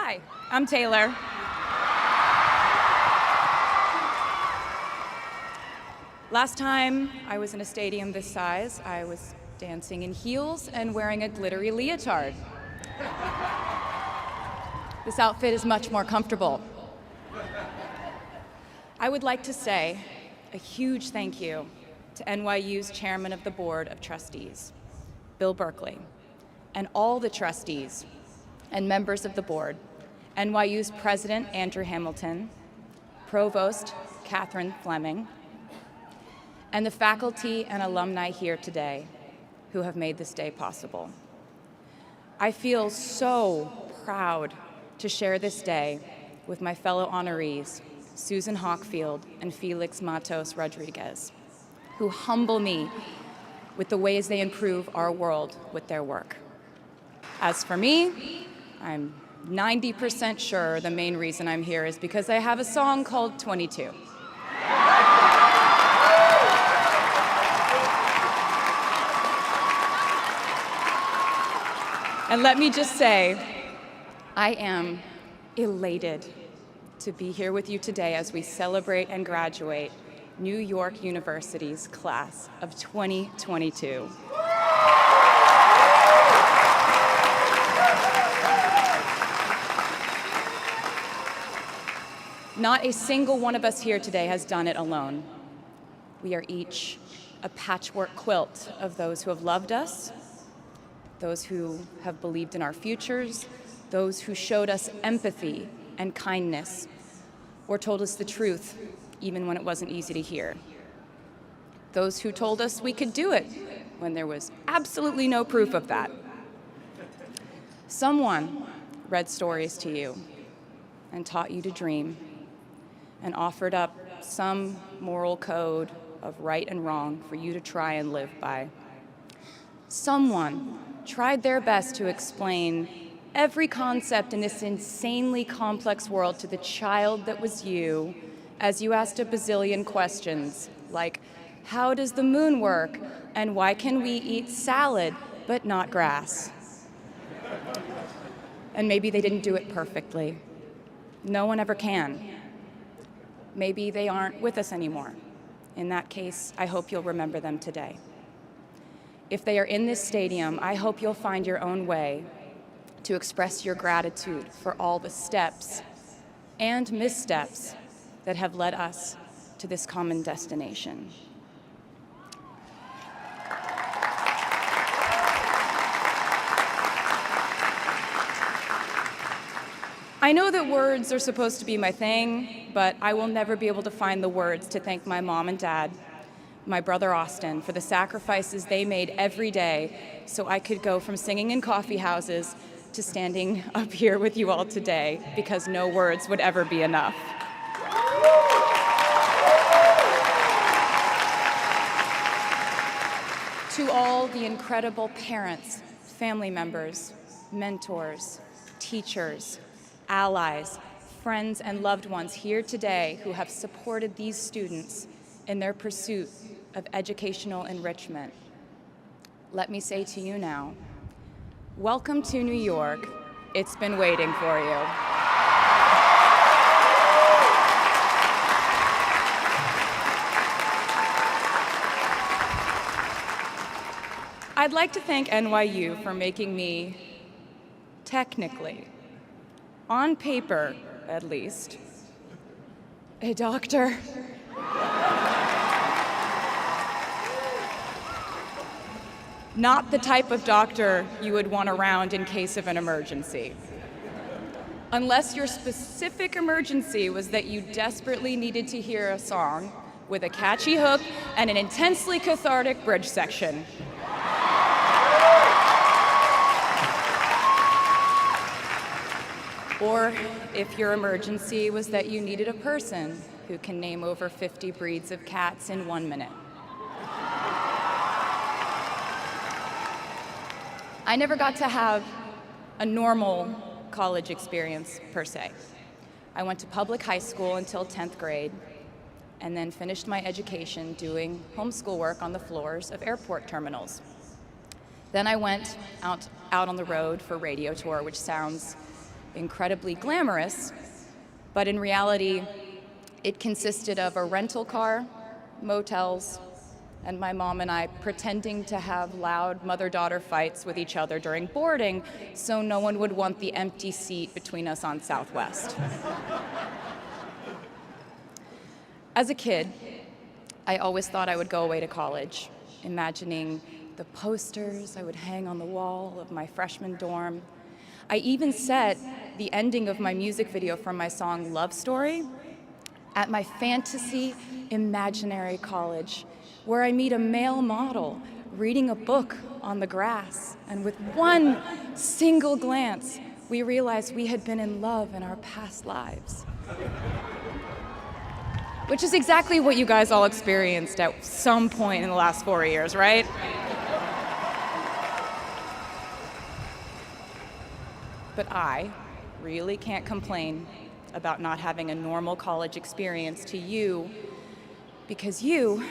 Hi, I'm Taylor. Last time I was in a stadium this size, I was dancing in heels and wearing a glittery leotard. This outfit is much more comfortable. I would like to say a huge thank you to NYU's Chairman of the Board of Trustees, Bill Berkeley, and all the trustees and members of the board, NYU's President Andrew Hamilton, Provost Catherine Fleming, and the faculty and alumni here today who have made this day possible. I feel so proud to share this day with my fellow honorees, Susan Hockfield and Felix Matos Rodriguez, who humble me with the ways they improve our world with their work. As for me, I'm 90% sure the main reason I'm here is because I have a song called 22. And let me just say, I am elated to be here with you today as we celebrate and graduate New York University's class of 2022. Not a single one of us here today has done it alone. We are each a patchwork quilt of those who have loved us, those who have believed in our futures, those who showed us empathy and kindness, or told us the truth, even when it wasn't easy to hear. Those who told us we could do it when there was absolutely no proof of that. Someone read stories to you and taught you to dream and offered up some moral code of right and wrong for you to try and live by. Someone tried their best to explain every concept in this insanely complex world to the child that was you as you asked a bazillion questions like, how does the moon work? And why can we eat salad but not grass? And maybe they didn't do it perfectly. No one ever can. Maybe they aren't with us anymore. In that case, I hope you'll remember them today. If they are in this stadium, I hope you'll find your own way to express your gratitude for all the steps and missteps that have led us to this common destination. I know that words are supposed to be my thing, but I will never be able to find the words to thank my mom and dad, my brother Austin, for the sacrifices they made every day so I could go from singing in coffee houses to standing up here with you all today, because no words would ever be enough. To all the incredible parents, family members, mentors, teachers, allies, friends, and loved ones here today who have supported these students in their pursuit of educational enrichment, let me say to you now, welcome to New York. It's been waiting for you. I'd like to thank NYU for making me, technically, on paper at least, a doctor. Not the type of doctor you would want around in case of an emergency. Unless your specific emergency was that you desperately needed to hear a song with a catchy hook and an intensely cathartic bridge section. Or if your emergency was that you needed a person who can name over 50 breeds of cats in 1 minute. I never got to have a normal college experience, per se. I went to public high school until 10th grade, and then finished my education doing homeschool work on the floors of airport terminals. Then I went out on the road for radio tour, which sounds incredibly glamorous, but in reality, it consisted of a rental car, motels, and my mom and I pretending to have loud mother-daughter fights with each other during boarding so no one would want the empty seat between us on Southwest. As a kid, I always thought I would go away to college, imagining the posters I would hang on the wall of my freshman dorm. I even set the ending of my music video for my song Love Story at my fantasy imaginary college, where I meet a male model reading a book on the grass, and with one single glance, we realized we had been in love in our past lives. Which is exactly what you guys all experienced at some point in the last 4 years, right? But I really can't complain about not having a normal college experience to you, because you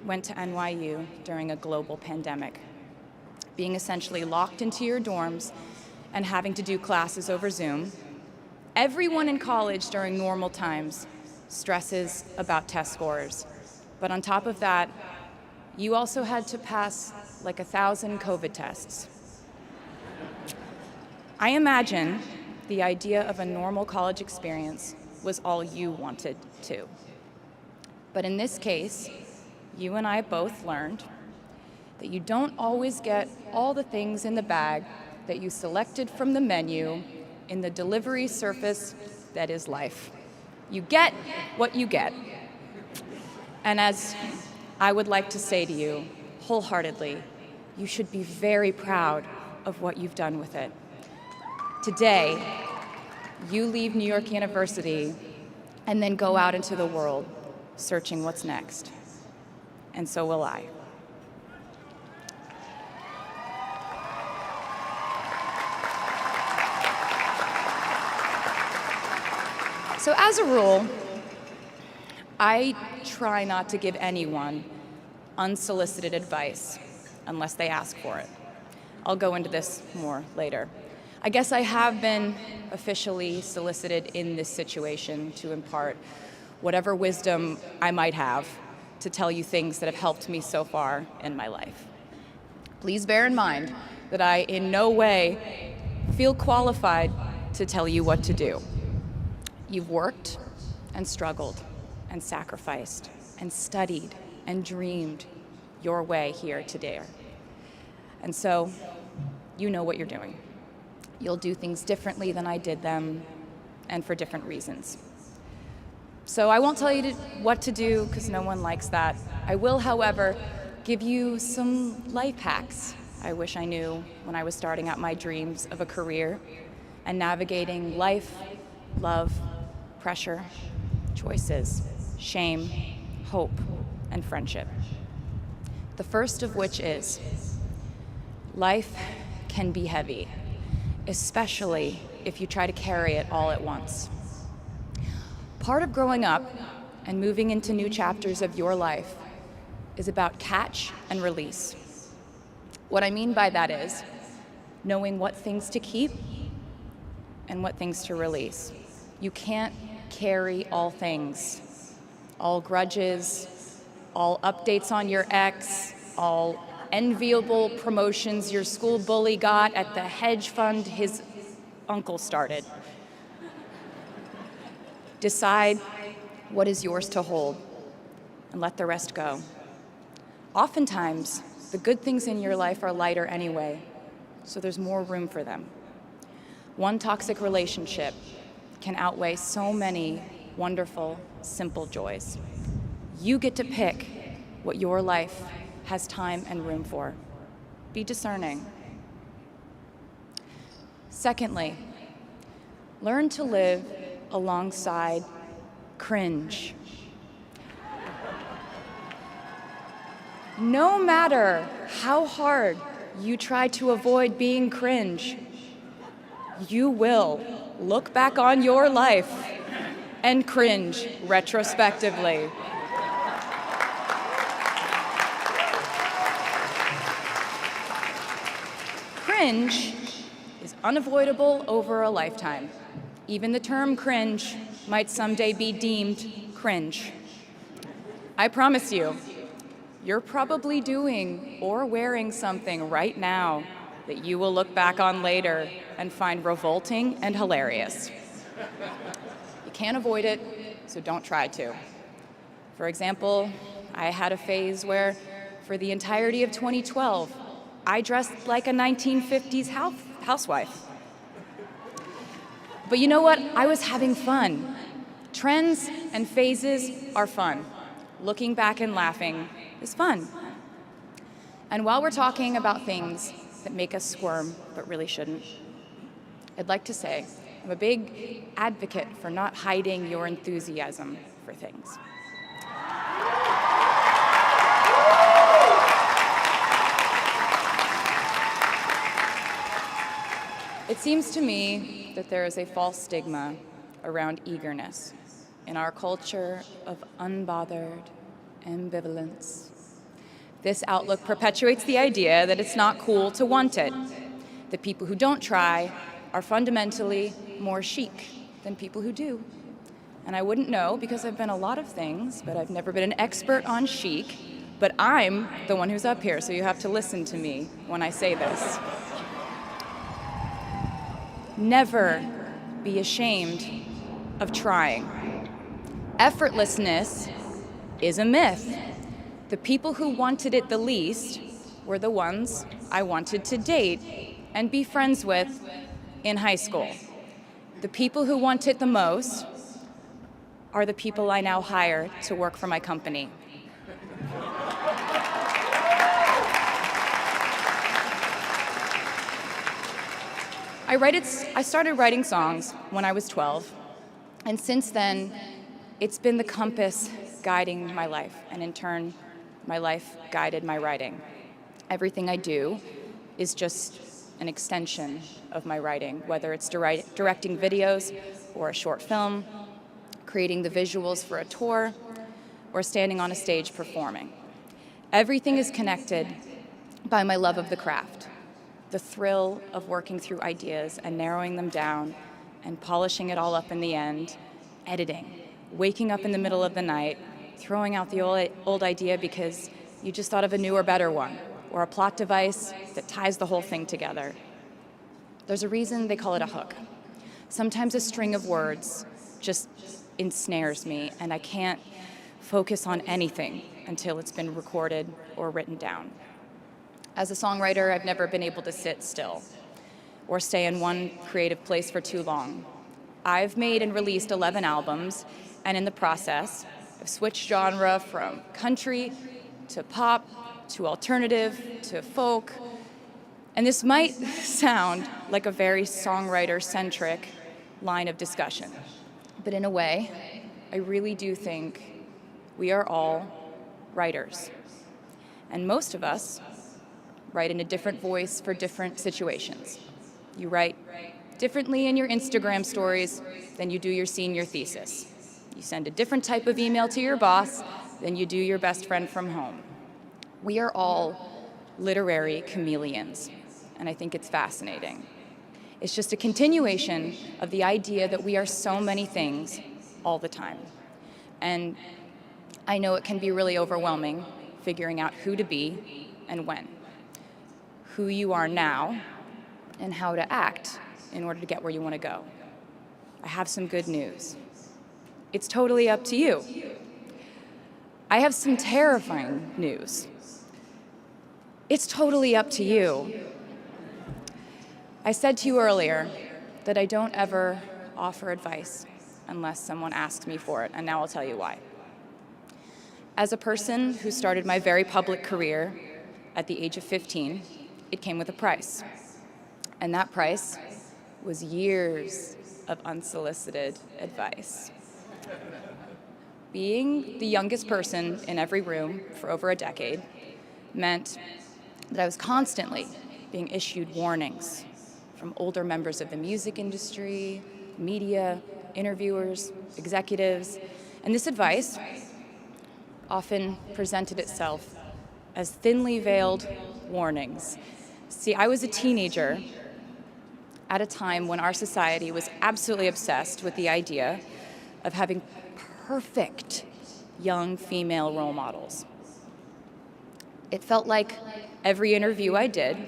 went to NYU during a global pandemic, being essentially locked into your dorms and having to do classes over Zoom. Everyone in college during normal times stresses about test scores. But on top of that, you also had to pass like 1,000 COVID tests. I imagine the idea of a normal college experience was all you wanted too. But in this case, you and I both learned that you don't always get all the things in the bag that you selected from the menu in the delivery service that is life. You get what you get. And as I would like to say to you wholeheartedly, you should be very proud of what you've done with it. Today, you leave New York University and then go out into the world searching what's next. And so will I. So as a rule, I try not to give anyone unsolicited advice unless they ask for it. I'll go into this more later. I guess I have been officially solicited in this situation to impart whatever wisdom I might have to tell you things that have helped me so far in my life. Please bear in mind that I in no way feel qualified to tell you what to do. You've worked and struggled and sacrificed and studied and dreamed your way here today. And so you know what you're doing. You'll do things differently than I did them, and for different reasons. So I won't tell you what to do, because no one likes that. I will, however, give you some life hacks I wish I knew when I was starting out my dreams of a career and navigating life, love, pressure, choices, shame, hope, and friendship. The first of which is, life can be heavy, especially if you try to carry it all at once. Part of growing up and moving into new chapters of your life is about catch and release. What I mean by that is knowing what things to keep and what things to release. You can't carry all things, all grudges, all updates on your ex, all enviable promotions your school bully got at the hedge fund his uncle started. Decide what is yours to hold and let the rest go. Oftentimes, the good things in your life are lighter anyway, so there's more room for them. One toxic relationship can outweigh so many wonderful, simple joys. You get to pick what your life has time and room for. Be discerning. Secondly, learn to live alongside cringe. No matter how hard you try to avoid being cringe, you will look back on your life and cringe retrospectively. Cringe is unavoidable over a lifetime. Even the term cringe might someday be deemed cringe. I promise you, you're probably doing or wearing something right now that you will look back on later and find revolting and hilarious. You can't avoid it, so don't try to. For example, I had a phase where, for the entirety of 2012, I dressed like a 1950s housewife. But you know what? I was having fun. Trends and phases are fun. Looking back and laughing is fun. And while we're talking about things that make us squirm but really shouldn't, I'd like to say I'm a big advocate for not hiding your enthusiasm for things. It seems to me that there is a false stigma around eagerness in our culture of unbothered ambivalence. This outlook perpetuates the idea that it's not cool to want it, that people who don't try are fundamentally more chic than people who do. And I wouldn't know because I've been a lot of things, but I've never been an expert on chic, but I'm the one who's up here, so you have to listen to me when I say this. Never be ashamed of trying. Effortlessness is a myth. The people who wanted it the least were the ones I wanted to date and be friends with in high school. The people who want it the most are the people I now hire to work for my company. I started writing songs when I was 12, and since then, it's been the compass guiding my life, and in turn, my life guided my writing. Everything I do is just an extension of my writing, whether it's directing videos or a short film, creating the visuals for a tour, or standing on a stage performing. Everything is connected by my love of the craft, the thrill of working through ideas and narrowing them down and polishing it all up in the end, editing, waking up in the middle of the night, throwing out the old idea because you just thought of a newer, better one, or a plot device that ties the whole thing together. There's a reason they call it a hook. Sometimes a string of words just ensnares me, and I can't focus on anything until it's been recorded or written down. As a songwriter, I've never been able to sit still or stay in one creative place for too long. I've made and released 11 albums, and in the process, I've switched genre from country to pop to alternative to folk. And this might sound like a very songwriter-centric line of discussion, but in a way, I really do think we are all writers. And most of us write in a different voice for different situations. You write differently in your Instagram stories than you do your senior thesis. You send a different type of email to your boss than you do your best friend from home. We are all literary chameleons, and I think it's fascinating. It's just a continuation of the idea that we are so many things all the time. And I know it can be really overwhelming figuring out who to be and when, who you are now, and how to act in order to get where you want to go. I have some good news. It's totally up to you. I have some terrifying news. It's totally up to you. I said to you earlier that I don't ever offer advice unless someone asks me for it, and now I'll tell you why. As a person who started my very public career at the age of 15, it came with a price. And that price was years of unsolicited advice. Being the youngest person in every room for over a decade meant that I was constantly being issued warnings from older members of the music industry, media, interviewers, executives, and this advice often presented itself as thinly veiled warnings. See, I was a teenager at a time when our society was absolutely obsessed with the idea of having perfect young female role models. It felt like every interview I did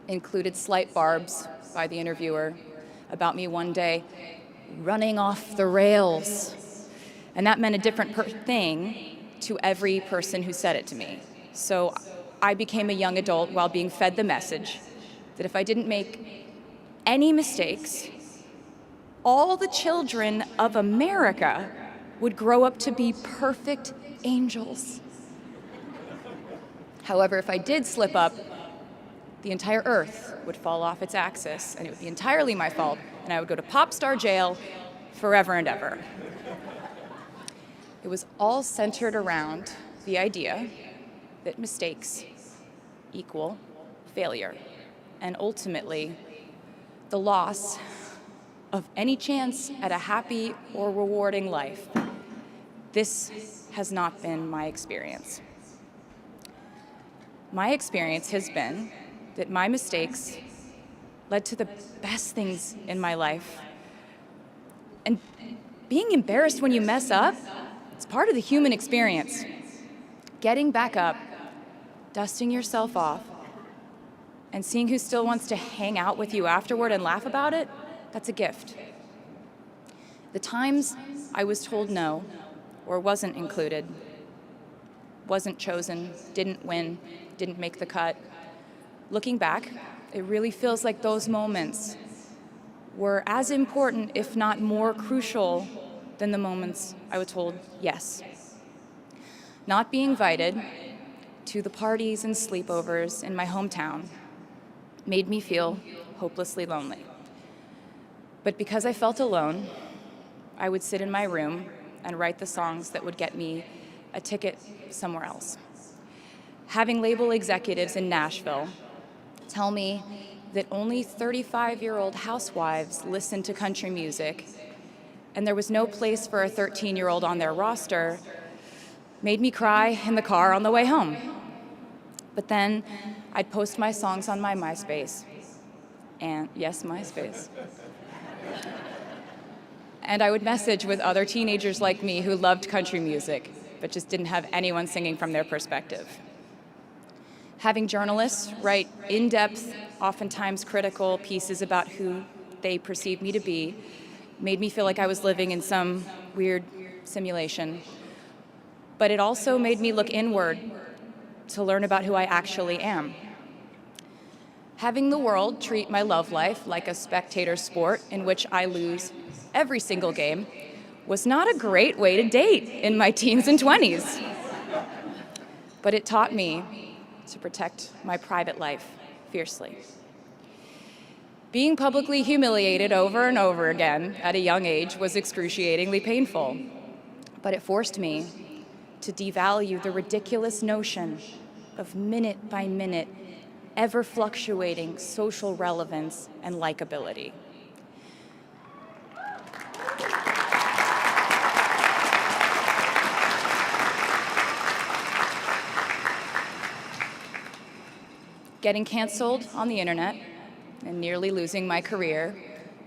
included slight barbs by the interviewer about me one day running off the rails. And that meant a different thing to every person who said it to me. So I became a young adult while being fed the message that if I didn't make any mistakes, all the children of America would grow up to be perfect angels. However, if I did slip up, the entire earth would fall off its axis, and it would be entirely my fault, and I would go to pop star jail forever and ever. It was all centered around the idea that mistakes equal failure, and ultimately, the loss of any chance at a happy or rewarding life. This has not been my experience. My experience has been that my mistakes led to the best things in my life. And being embarrassed when you mess up, it's part of the human experience. Getting back up, dusting yourself off, and seeing who still wants to hang out with you afterward and laugh about it, that's a gift. The times I was told no, or wasn't included, wasn't chosen, didn't win, didn't make the cut, looking back, it really feels like those moments were as important, if not more crucial, than the moments I was told yes. Not being invited to the parties and sleepovers in my hometown made me feel hopelessly lonely. But because I felt alone, I would sit in my room and write the songs that would get me a ticket somewhere else. Having label executives in Nashville tell me that only 35-year-old housewives listen to country music, and there was no place for a 13-year-old on their roster, made me cry in the car on the way home. But then I'd post my songs on my MySpace, and yes, MySpace. And I would message with other teenagers like me who loved country music, but just didn't have anyone singing from their perspective. Having journalists write in-depth, oftentimes critical pieces about who they perceived me to be made me feel like I was living in some weird simulation. But it also made me look inward to learn about who I actually am. Having the world treat my love life like a spectator sport in which I lose every single game was not a great way to date in my teens and 20s. But it taught me to protect my private life fiercely. Being publicly humiliated over and over again at a young age was excruciatingly painful, but it forced me to devalue the ridiculous notion of minute-by-minute, ever-fluctuating social relevance and likability. Getting canceled on the internet and nearly losing my career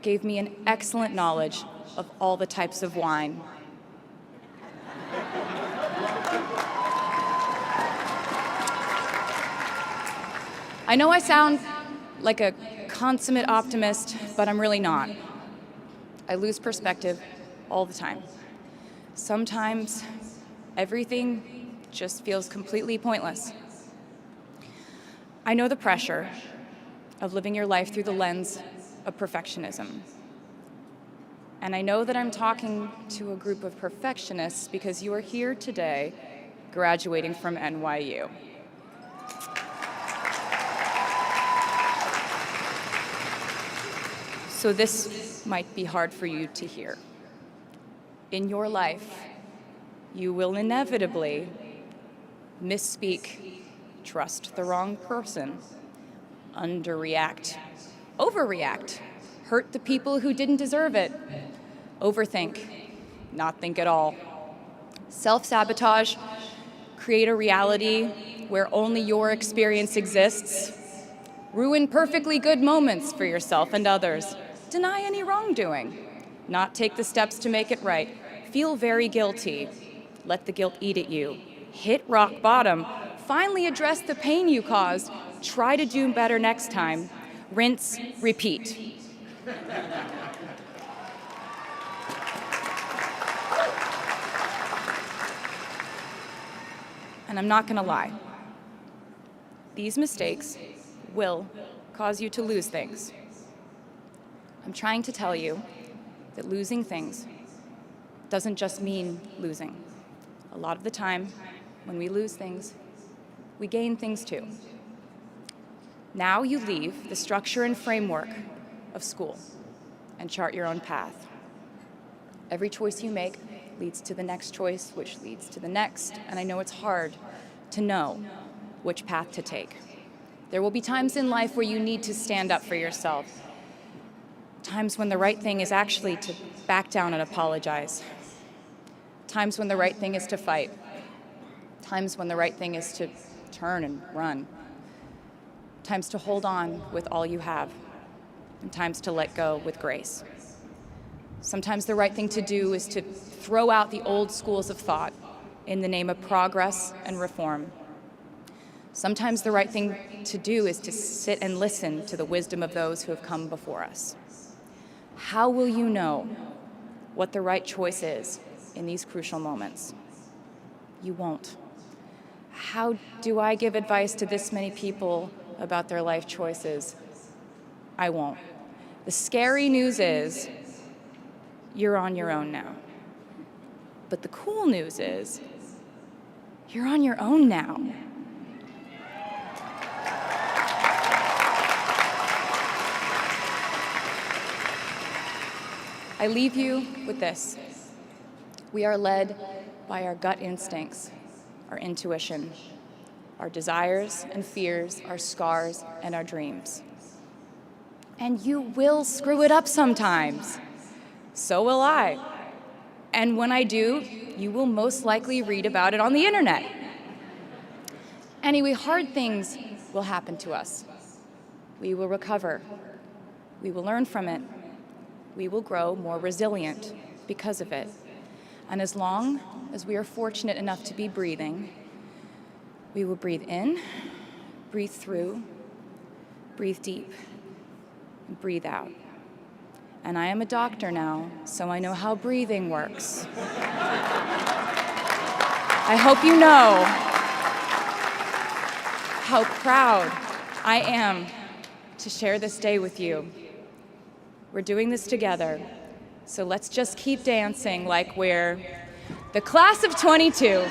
gave me an excellent knowledge of all the types of wine. I know I sound like a consummate optimist, but I'm really not. I lose perspective all the time. Sometimes everything just feels completely pointless. I know the pressure of living your life through the lens of perfectionism. And I know that I'm talking to a group of perfectionists because you are here today graduating from NYU. So this might be hard for you to hear. In your life, you will inevitably misspeak, trust the wrong person, underreact, overreact, hurt the people who didn't deserve it, overthink, not think at all, self-sabotage, create a reality where only your experience exists, ruin perfectly good moments for yourself and others, deny any wrongdoing, not take the steps to make it right, feel very guilty, let the guilt eat at you, hit rock bottom, finally address the pain you caused, try to do better next time, rinse, repeat. And I'm not gonna lie, these mistakes will cause you to lose things. I'm trying to tell you that losing things doesn't just mean losing. A lot of the time, when we lose things, we gain things too. Now you leave the structure and framework of school and chart your own path. Every choice you make leads to the next choice, which leads to the next, and I know it's hard to know which path to take. There will be times in life where you need to stand up for yourself, times when the right thing is actually to back down and apologize, times when the right thing is to fight, times when the right thing is to turn and run, times to hold on with all you have, and times to let go with grace. Sometimes the right thing to do is to throw out the old schools of thought in the name of progress and reform. Sometimes the right thing to do is to sit and listen to the wisdom of those who have come before us. How will you know what the right choice is in these crucial moments? You won't. How do I give advice to this many people about their life choices? I won't. The scary news is you're on your own now. But the cool news is you're on your own now. I leave you with this. We are led by our gut instincts, our intuition, our desires and fears, our scars and our dreams. And you will screw it up sometimes. So will I. And when I do, you will most likely read about it on the internet. Anyway, hard things will happen to us. We will recover. We will learn from it. We will grow more resilient because of it. And as long as we are fortunate enough to be breathing, we will breathe in, breathe through, breathe deep, and breathe out. And I am a doctor now, so I know how breathing works. I hope you know how proud I am to share this day with you. We're doing this together, so let's just keep dancing like we're the class of 22.